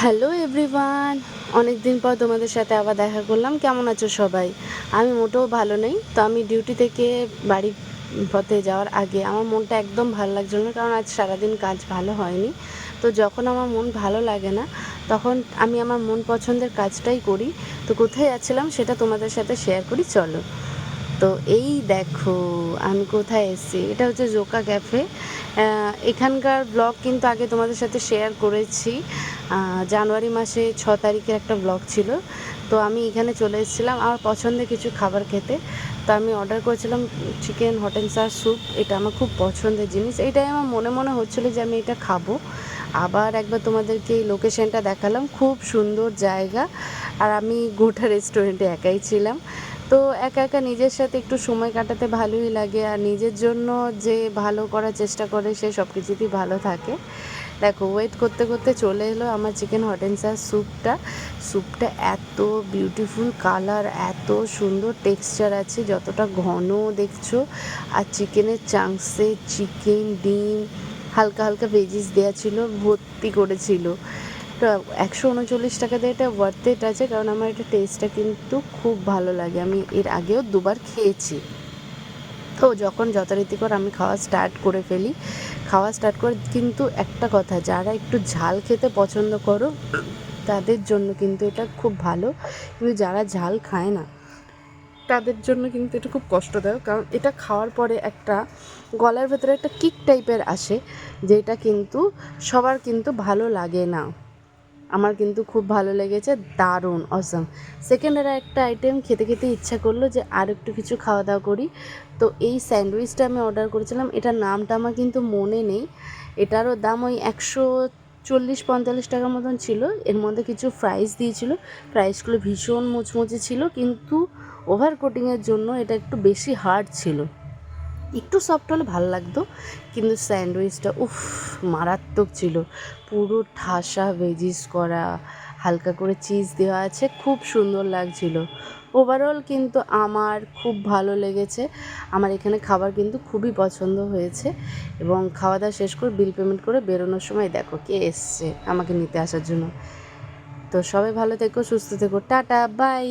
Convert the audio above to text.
Hello everyone, অনেক দিন পর তোমাদের সাথে আবার দেখা করলাম। কেমন আছো সবাই? আমি মোটেও ভালো নেই। তো আমি ডিউটি থেকে বাড়ির পথে যাওয়ার আগে আমার মনটা একদম ভালো লাগছিল না, কারণ আজ সারাদিন কাজ ভালো হয়নি। তো যখন আমার মন ভালো লাগে না, তখন আমি আমার মন পছন্দের কাজটাই করি। তো কোথায় যাচ্ছিলাম সেটা তোমাদের সাথে শেয়ার করি, চলো। তো এই দেখো আমি কোথায় এসেছি, এটা হচ্ছে জোকা ক্যাফে। এখানকার ব্লগ কিন্তু আগে তোমাদের সাথে শেয়ার করেছি। জানুয়ারি মাসে 6 তারিখের একটা ব্লগ ছিল। তো আমি এখানে চলে এসেছিলাম আমার পছন্দের কিছু খাবার খেতে। তো আমি অর্ডার করেছিলাম chicken hot and sour soup. এটা আমার খুব পছন্দের জিনিস, এটাই আমার মনে মনে হচ্ছিলো যে আমি এটা খাবো। আবার একবার তোমাদেরকে এই লোকেশনটা দেখালাম, খুব সুন্দর জায়গা। আর আমি গোটা রেস্টুরেন্টে একাই ছিলাম। তো একা একা নিজের সাথে একটু সময় কাটাতে ভালোই লাগে, আর নিজের জন্য যে ভালো করার চেষ্টা করে সে সব কিছুতেই ভালো থাকে। দেখো ওয়েট করতে করতে চলে এলো আমার চিকেন হট অ্যান্ড সাওয়ার স্যুপটা এত বিউটিফুল কালার, এত সুন্দর টেক্সচার আছে, যতটা ঘন দেখছো। আর চিকেনের চাংসে চিকেন, ডিম, হালকা হালকা ভেজিস দেওয়া ছিল, ভর্তি করেছিল। তো 139 টাকা দিয়ে এটা ওয়ার্থ ইট আছে, কারণ আমার এটা টেস্টটা কিন্তু খুব ভালো লাগে। আমি এর আগেও দুবার খেয়েছি। তো যখন যথারীতিকর আমি খাওয়া স্টার্ট করে ফেলি, কিন্তু একটা কথা, যারা একটু ঝাল খেতে পছন্দ করো তাদের জন্য কিন্তু এটা খুব ভালো, কিন্তু যারা ঝাল খায় না তাদের জন্য কিন্তু এটা খুব কষ্টদায়ক, কারণ এটা খাওয়ার পরে একটা গলার ভেতরে একটা কিক টাইপের আসে, যেটা কিন্তু সবার কিন্তু ভালো লাগে না। আমার কিন্তু খুব ভালো লেগেছে, দারুণ অসাম। সেকেন্ডের একটা আইটেম খেতে খেতে ইচ্ছা করলো যে আর একটু কিছু খাওয়া দাওয়া করি। তো এই স্যান্ডউইচটা আমি অর্ডার করেছিলাম, এটার নামটা আমার কিন্তু মনে নেই। এটারও দাম ওই 140-45 টাকার মতন ছিল। এর মধ্যে কিছু ফ্রাইস দিয়েছিল, ফ্রাইসগুলো ভীষণ মুচমুচে ছিল, কিন্তু ওভার কোটিংয়ের জন্য এটা একটু বেশি হার্ড ছিল। একটু সফট হলে ভালো লাগতো, কিন্তু স্যান্ডউইচটা মারাত্মক ছিল। পুরো ঠাসা ভেজিস করা, হালকা করে চিজ দেওয়া আছে, খুব সুন্দর লাগছিল। ওভারঅল কিন্তু আমার খুব ভালো লেগেছে। আমার এখানে খাবার কিন্তু খুবই পছন্দ হয়েছে। এবং খাওয়া দাওয়া শেষ করে বিল পেমেন্ট করে বেরোনোর সময় দেখো কে এসছে আমাকে নিতে আসার জন্য। তো সবাই ভালো থেকো, সুস্থ থেকো, টাটা, বাই।